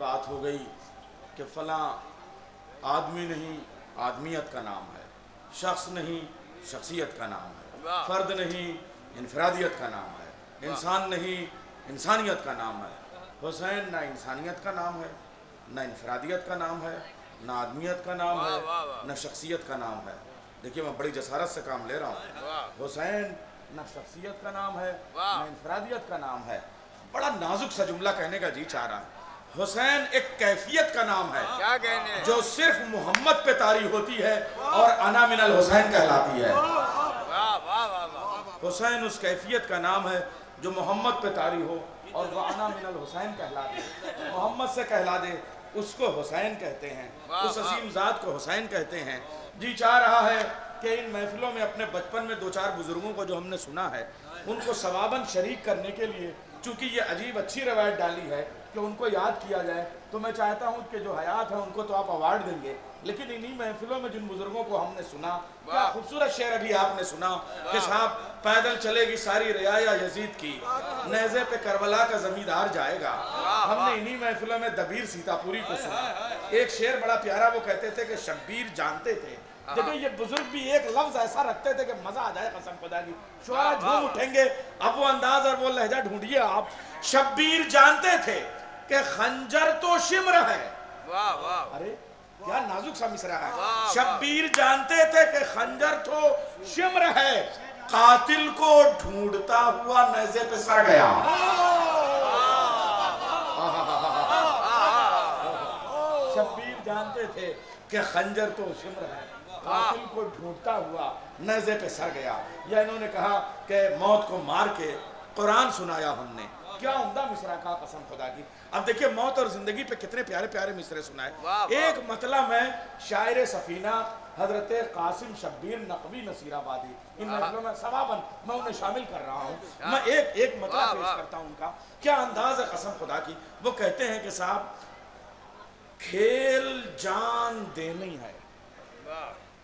بات ہو گئی کہ فلاں آدمی نہیں آدمیت کا نام ہے، شخص نہیں شخصیت کا نام ہے، فرد نہیں انفرادیت کا نام ہے، انسان نہیں انسانیت کا نام ہے۔ حسین نہ انسانیت کا نام ہے، نہ انفرادیت کا نام ہے، نہ آدمیت کا نام ہے، نہ شخصیت کا نام ہے۔ دیکھیے میں بڑی جسارت سے کام لے رہا ہوں۔ حسین نہ شخصیت کا نام ہے نہ انفرادیت کا نام ہے۔ بڑا نازک سا جملہ کہنے کا جی چاہ رہا ہے۔ حسین ایک کیفیت کا نام ہے جو صرف محمد پہ طاری ہوتی ہے اور انا من الحسین کہلاتی ہے۔ حسین اس کیفیت کا نام ہے جو محمد پہ طاری ہو اور وہ انا من الحسین کہلا دے، محمد سے کہلا دے، اس کو حسین کہتے ہیں، اس عظیم ذات کو حسین کہتے ہیں۔ جی چاہ رہا ہے کہ ان محفلوں میں اپنے بچپن میں دو چار بزرگوں کو جو ہم نے سنا ہے ان کو ثواباً شریک کرنے کے لیے، چونکہ یہ عجیب اچھی روایت ڈالی ہے کہ ان کو یاد کیا جائے، تو میں چاہتا ہوں کہ جو حیات ہیں ان کو تو آپ ایوارڈ دیں گے، لیکن انہی محفلوں میں جن بزرگوں کو ہم نے سنا، کیا خوبصورت شعر ابھی آپ نے سنا کہ صاحب پیدل چلے گی ساری رعایا یزید کی، نیزے پہ کربلا کا زمیندار جائے گا۔ ہم نے انہی محفلوں میں دبیر سیتا پوری کو سنا۔ ایک شعر بڑا پیارا وہ کہتے تھے کہ شبیر جانتے تھے، دیکھیں یہ بزرگ بھی ایک لفظ ایسا رکھتے تھے کہ مزہ آ جائے قسم خدا کی، شعرا جھوم اٹھیں گے۔ اب وہ انداز اور وہ لہجہ ڈھونڈیے آپ۔ شبیر جانتے تھے کہ خنجر تو شمر ہے، ارے کیا نازک سا مصرع ہے۔ شبیر جانتے تھے کہ خنجر تو شمر ہے، قاتل کو ڈھونڈتا ہوا نیزے پہ سر گیا۔ شبیر جانتے تھے کہ خنجر تو شمر ہے، قاتل کو ڈھونڈتا ہوا نیزے پہ سر گیا۔ یا انہوں نے کہا کہ موت کو مار کے قرآن سنایا ہم نے، کیا عمدہ مصرع کا قسم خدا کی۔ اب دیکھیں موت اور زندگی پہ کتنے پیارے پیارے مصرع سنائے۔ ایک مطلب میں شاعر سفینہ حضرت قاسم شبیر نقوی نصیر آبادی، ان محفلوں میں ثواباً میں انہیں شامل کر رہا ہوں، میں ایک مطلب پیش کرتا ہوں ان کا، کیا انداز ہے قسم خدا کی۔ وہ کہتے ہیں کہ صاحب کھیل جان دینی ہے،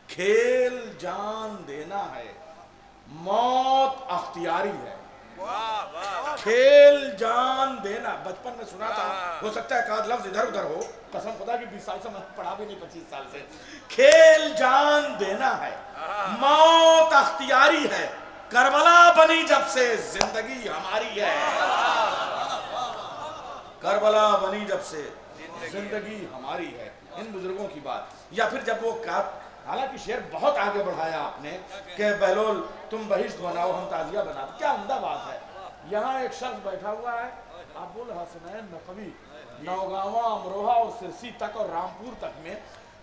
کھیل جان دینا ہے، موت اختیاری ہے۔ کھیل جان دینا، بچپن میں سنا تھا، ہو سکتا ہے کہ آدھ لفظ ادھر ادھر ہو، قسم خدا کی 20 سال سے میں پڑھا بھی نہیں 25 سال سے۔ کھیل جان دینا ہے، موت اختیاری ہے، کربلا بنی جب سے زندگی ہماری ہے، کربلا بنی جب سے زندگی ہماری ہے۔ ان بزرگوں کی بات۔ یا پھر جب وہ حالانکہ شعر بہت آگے بڑھایا آپ نے کہ بہلول تم بہشت بناؤ ہم تعزیہ بناتے، کیا عمدہ بات ہے۔ یہاں ایک شخص بیٹھا ہوا ہے ابوالحسنین نقوی، نوگاواں، امروہہ اور سرسی تک اور رامپور تک میں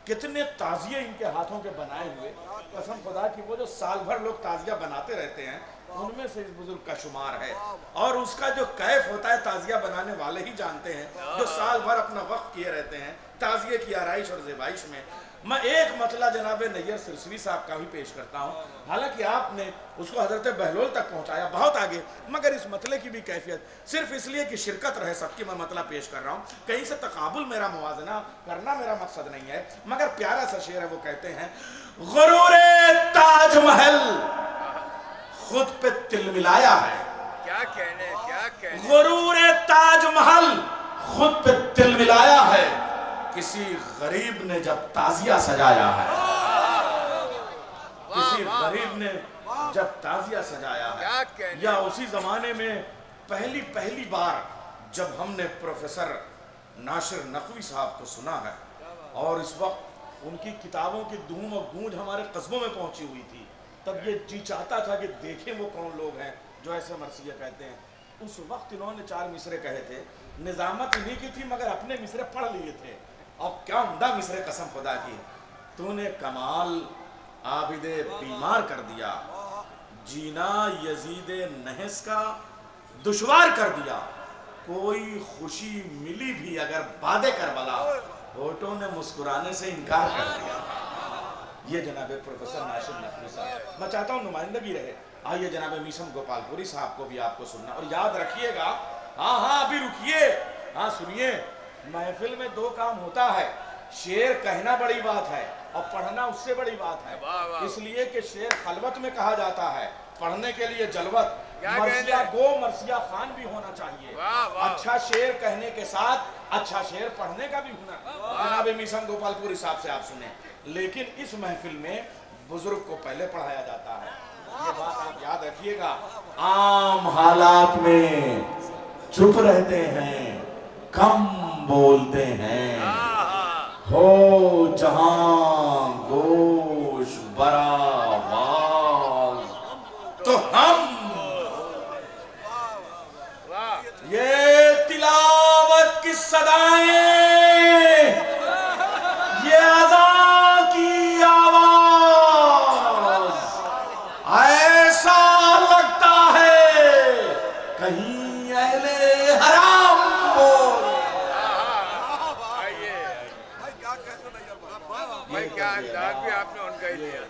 کتنے تعزیے ان کے ہاتھوں کے بنائے ہوئے، قسم خدا کی وہ جو سال بھر لوگ تعزیہ بناتے رہتے ہیں ان میں سے اس بزرگ کا شمار ہے، اور اس کا جو کیف ہوتا ہے تعزیہ بنانے والے ہی جانتے ہیں، جو سال بھر اپنا وقت کیے رہتے ہیں تعزیے کی آرائش اور زیبائش میں۔ میں ایک مطلع جناب نیر سرسوی صاحب کا بھی پیش کرتا ہوں، حالانکہ آپ نے اس کو حضرت بہلول تک پہنچایا بہت آگے، مگر اس مطلع کی بھی کیفیت صرف اس لیے کہ شرکت رہے سب کی میں مطلع پیش کر رہا ہوں، کہیں سے تقابل میرا موازنہ کرنا میرا مقصد نہیں ہے، مگر پیارا سا شعر ہے۔ وہ کہتے ہیں غرور تاج محل خود پہ تل ملایا ہے، کیا کہنے غرور تاج محل خود پہ تل ملایا ہے، کسی غریب نے جب تعزیہ سجایا ہے، کسی غریب نے جب تعزیہ سجایا ہے۔ یا اسی زمانے میں پہلی بار جب ہم نے پروفیسر ناصر نقوی صاحب کو سنا ہے، اور اس وقت ان کی کتابوں کی دھوم اور گونج ہمارے قصبوں میں پہنچی ہوئی تھی، تب یہ جی چاہتا تھا کہ دیکھیں وہ کون لوگ ہیں جو ایسے مرثیہ کہتے ہیں۔ اس وقت انہوں نے 4 مصرے کہے تھے، نظامت انہی کی تھی مگر اپنے مصرے پڑھ لیے تھے، اور کیا عمدہ مصرے قسم خدا کی۔ تو نے کمال عابد بیمار کر دیا، جینا یزید نحس کا دشوار کر دیا، کوئی خوشی ملی بھی اگر باد کربلا، ہونٹوں نے مسکرانے سے انکار کر دیا۔ یہ جناب پروفیسر ناصر نقوی صاحب، میں چاہتا ہوں نمائندگی رہے، آئیے جناب میسم گوپال پوری صاحب کو بھی آپ کو سننا، اور یاد رکھیے گا، ہاں ابھی رکیے، ہاں سنیے، محفل میں 2 کام ہوتا ہے، شعر کہنا بڑی بات ہے اور پڑھنا اس سے بڑی بات ہے، اس لیے کہ شعر خلوت میں کہا جاتا ہے، پڑھنے کے لیے جلوت، مرثیہ گو مرثیہ خان بھی ہونا چاہیے. اچھا شعر کہنے کے ساتھ اچھا شعر پڑھنے کا بھی ہونا. جناب میسن گوپال پوری صاحب سے آپ سنیں. لیکن اس محفل میں بزرگ کو پہلے پڑھایا جاتا ہے. یہ بات آپ یاد رکھیے گا. عام حالات میں چپ رہتے ہیں, کم بولتے ہیں, ہو جہاں گوش براواز تو ہم یہ تلاوت کی صدائیں, یہ اذان کی آواز, ایسا لگتا ہے کہیں اہل حرام بول. بھائی کیا انداز بھی آپ نے ان کا ہی لیا.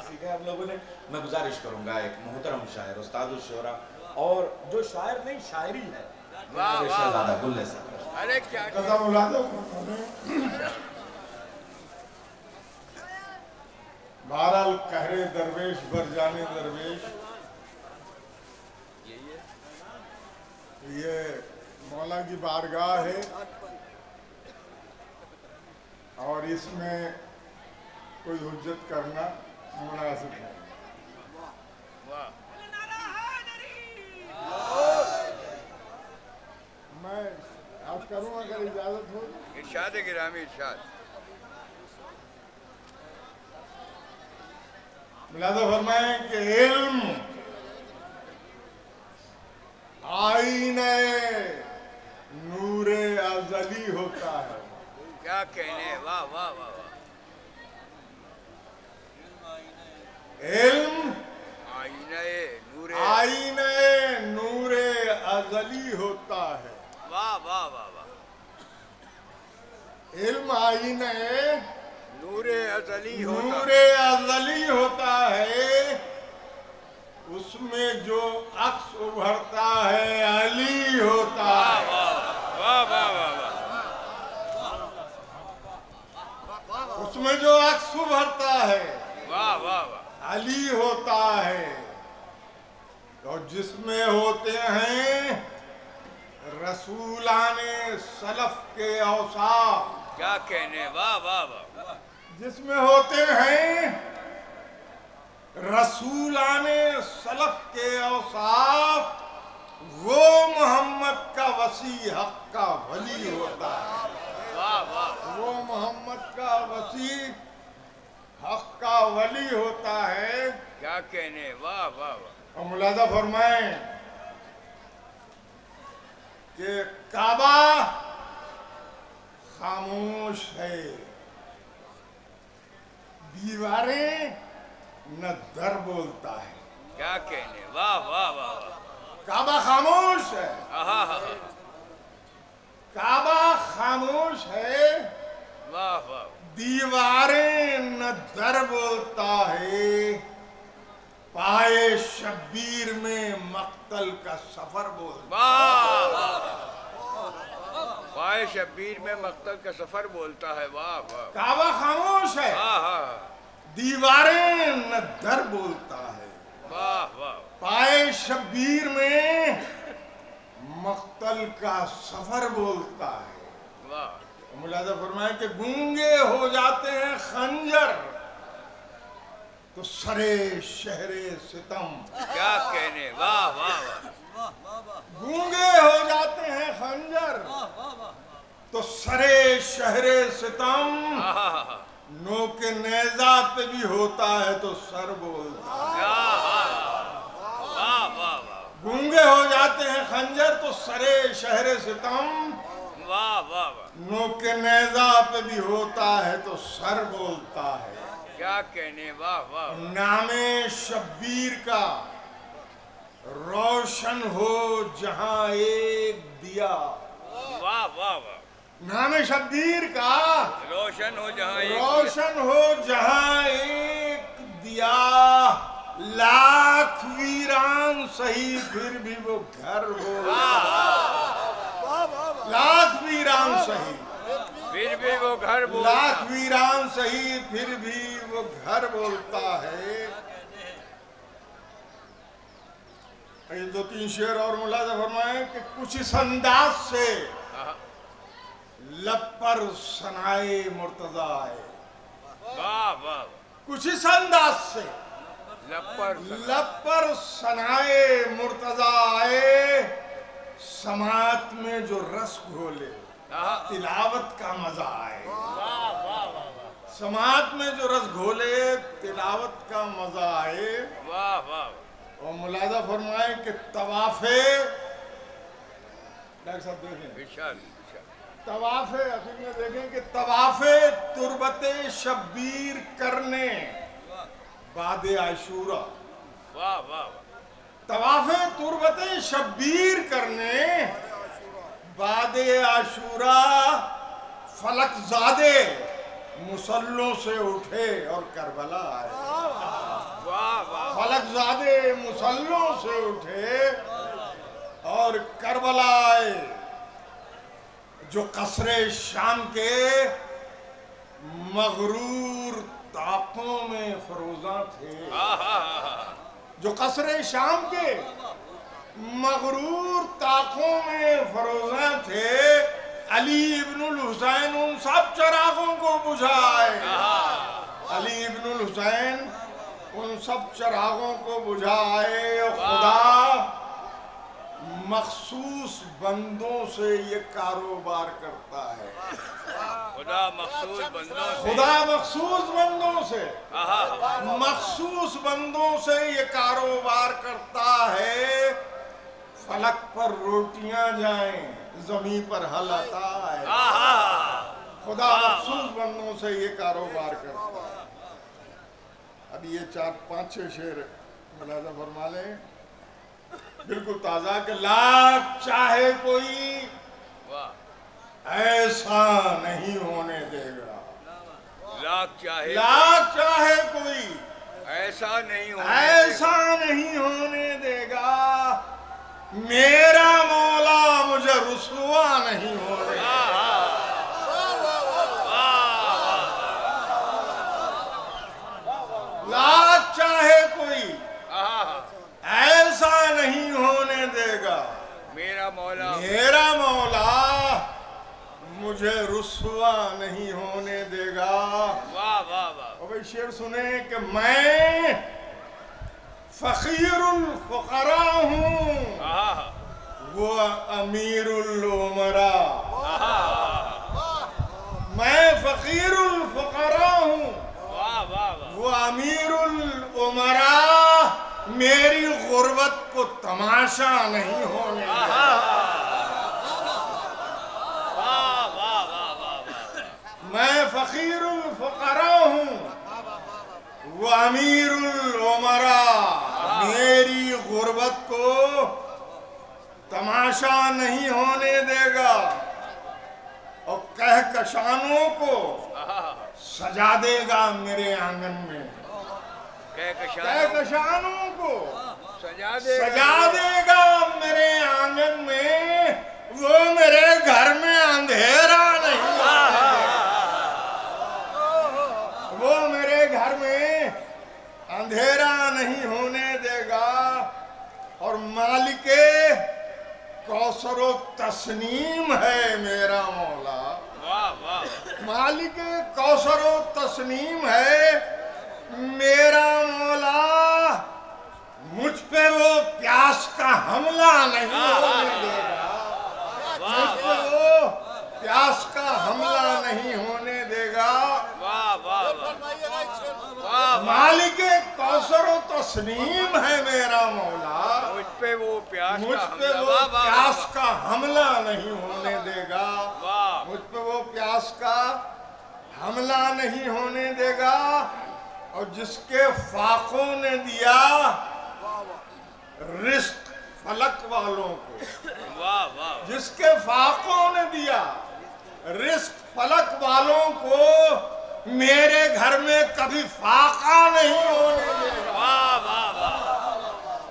سیکھا ہم لوگوں نے. میں گزارش کروں گا ایک محترم شاعر استاد الشعراء اور جو شاعر نہیں شاعری ہے, شہزادہ گلے صاحب. ارے کیا قدم اولادوں بہرحال قہر درویش بر جانے درویش, یہ مولا کی بارگاہ ہے اور اس میں کوئی حجت کرنا مناسب ہے. میں آپ کروں اگر اجازت ہو. ارشاد گرامی ارشاد. ملازہ فرمائیں کہ علم آئینہ نور ازلی ہوتا ہے. کیا کہنے, واہ واہ واہ واہ. علم آئینہ نور ازلی ہوتا ہے. واہ واہ واہ واہ. علم آئینہ نور ازلی ہوتا نور ازلی ہوتا ہے, اس میں جو عکس ابھرتا ہے علی ہوتا ہے. واہ واہ واہ واہ. اس میں جو عکس ابھرتا ہے واہ واہ واہ. علی ہوتا ہے. اور جس میں ہوتے ہیں رسولان سلف کے اوصاف, کیا کہنے, واہ واہ واہ. جس میں ہوتے ہیں رسولان سلف کے اوصاف, وہ محمد کا وسیع حق کا ولی ہوتا ہے. واہ واہ. وہ محمد کا وسیع حق کا ولی ہوتا ہے. کیا کہنے, واہ واہ واہ. اور ملاحظہ فرمائیں کہ کعبہ خاموش ہے, دیواریں نہ در بولتا ہے. کیا کہنے, واہ واہ واہ واہ. کعبہ خاموش ہے, آہا ہا. کعبہ خاموش ہے, واہ واہ. دیواریں نہ در بولتا ہے. پائے شبیر میں مقتل کا سفر بولتا ہے. واہ. پائے شبیر میں مقتل کا سفر بولتا ہے. واہ واہ. کعبہ خاموش ہے, آہا. دیواریں نہ در بولتا ہے. واہ واہ. پائے شبیر میں مقتل کا سفر بولتا ہے. واہ. ملاحظہ فرمائیں کہ گونگے ہو جاتے ہیں خنجر تو سرے شہر ستم. کیا کہنے, واہ واہ واہ. گونگے ہو جاتے ہیں خنجر تو سرے شہر ستم. آہا ہا. نوک نیزہ پہ بھی ہوتا ہے تو سر بولتا ہے. واہ واہ واہ. گونگے ہو جاتے ہیں خنجر تو سرے شہر ستم. واہ واہ واہ. نوک نیزہ پہ بھی ہوتا ہے تو سر بولتا ہے. کیا کہنے, واہ واہ. نام شبیر کا روشن ہو جہاں ایک دیا. واہ واہ واہ. نام شبیر کا روشن ہو جہاں ایک. روشن ہو جہاں ایک دیا. لاکھ ویران سہی پھر بھی وہ گھر بولتا. لاکھ ویران سہی پھر بھی وہ گھر بولتا. لاکھ ویران سہی پھر بھی وہ گھر بولتا ہے. یہ دو تین شعر اور ملاحظہ فرمائیں کہ کچھ اس انداز سے لب پر ثنائے مرتضی آئے. واہ واہ. کچھ اس انداز سے لب پر ثنائے مرتضی آئے. سماعت میں جو رس گھولے تلاوت کا مزہ آئے. سماعت میں جو رس گھولے تلاوت کا مزہ آئے. واہ واہ. اور ملاحظہ فرمائیں کہ طواف ڈاکٹر صاحب دیکھیں طواف اصل میں دیکھیں کہ طواف تربت شبیر کرنے بعد عاشورہ. واہ واہ. طواف تربت شبیر کرنے بعد عاشورہ فلک زادے مسلوں سے اٹھے اور کربلا آئے. فلک زادے مسلوں سے اٹھے اور کربلا آئے. جو قصر شام کے مغرور طاقوں میں فروزاں تھے. جو قصر شام کے مغرور طاقوں میں فروزاں تھے. علی ابن الحسین ان سب چراغوں کو بجھائے. علی ابن الحسین ان سب چراغوں کو بجھائے. خدا مخصوص بندوں سے یہ کاروبار کرتا ہے. خدا مخصوص بندوں سے یہ کاروبار کرتا ہے. فلک پر روٹیاں جائیں زمین پر حل عطا ہے. خدا مخصوص بندوں سے یہ کاروبار کرتا ہے. اب یہ 4-5 شعر ملاحظہ فرما لیں بالکل تازہ کہ لاکھ چاہے کوئی ایسا نہیں ہونے دے گا. لاکھ چاہے کوئی ایسا نہیں ہونے دے گا. میرا مولا مجھے رسوا نہیں ہونے دے گا. لاکھ چاہے کوئی ایسا نہیں ہونے دے گا. میرا مولا مجھے رسوا نہیں ہونے دے گا. واہ واہ واہ. اور بھئی شعر سنیں کہ میں فقیر الفقراء ہوں وہ امیر الامراء. میں فقیر الفقراء ہوں وہ امیر الامراء. میری غربت کو تماشا نہیں ہونے دے گا. میں فقیر الفقراء ہوں وہ امیر الامراء. میری غربت کو تماشا نہیں ہونے دے گا. اور کہکشانوں کو سجا دے گا میرے آنگن میں. کہکشانوں کو سجا دے گا میرے آنگن میں. وہ میرے گھر میں اندھیرا نہیں ہونے دے گا. وہ میرے گھر میں اندھیرا نہیں ہونے دے گا. اور مالک کوثر و تسنیم ہے میرا مولا. مالک کوثر و تسنیم ہے میرا مولا. مجھ پہ وہ پیاس کا حملہ نہیں ہونے دے گا. مجھ پہ وہ پیاس کا حملہ نہیں ہونے دے گا. مالک کوثر و تسنیم ہے میرا مولا. مجھ پہ وہ پیاس کا حملہ نہیں ہونے دے گا. مجھ پہ وہ پیاس کا حملہ نہیں ہونے دے گا. اور جس کے فاقوں نے دیا رزق فلک والوں کو. جس کے فاقوں نے دیا رزق فلک والوں کو میرے گھر میں کبھی فاقہ نہیں ہونے دے گا.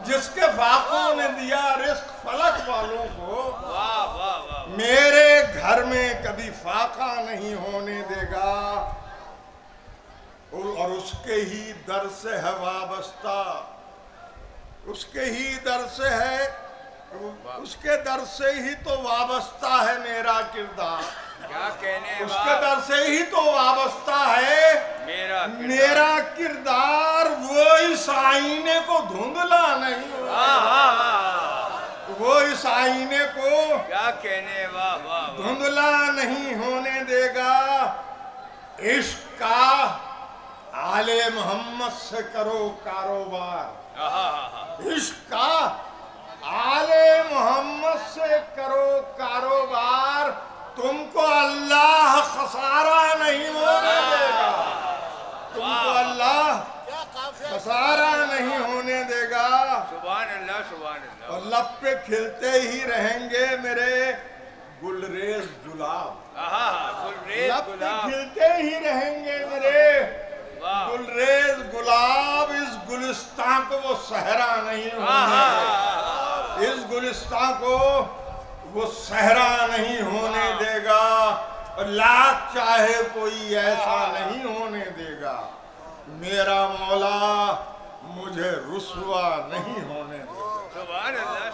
جس کے فاقوں نے دیا رزق فلک والوں کو میرے گھر میں کبھی فاقہ نہیں ہونے دے گا. اور اس کے ہی در سے ہے وابستہ اس کے ہی در سے ہے، اس کے در سے ہی تو وابستہ ہے میرا کردار، کیا کہنے اس کے در سے ہی تو وابستہ ہے میرا کردار۔ وہ اس آئینے کو دھندلا نہیں وہ اس آئینے کو کیا کہنے، واہ واہ دھندلا نہیں ہونے دے گا۔ عشق کا آل محمد سے کرو کاروبار، عشق کا آل محمد سے کرو کاروبار، تم کو اللہ خسارہ نہیں ہونے دے گا، تم کو اللہ خسارہ نہیں ہونے دے گا۔ سبحان اللہ سبحان اللہ۔ اور لب پہ کھلتے ہی رہیں گے میرے گلریز گلاب، لب پہ کھلتے ہی رہیں گے میرے گلریز گلاب۔ اس گلستان کو وہ صحرا نہیں ہونے دے گا، اس گلستان کو وہ صحرا نہیں ہونے دے گا، اور لاکھ چاہے کوئی ایسا نہیں ہونے دے گا، میرا مولا مجھے رسوا نہیں ہونے دے گا۔ سبحان اللہ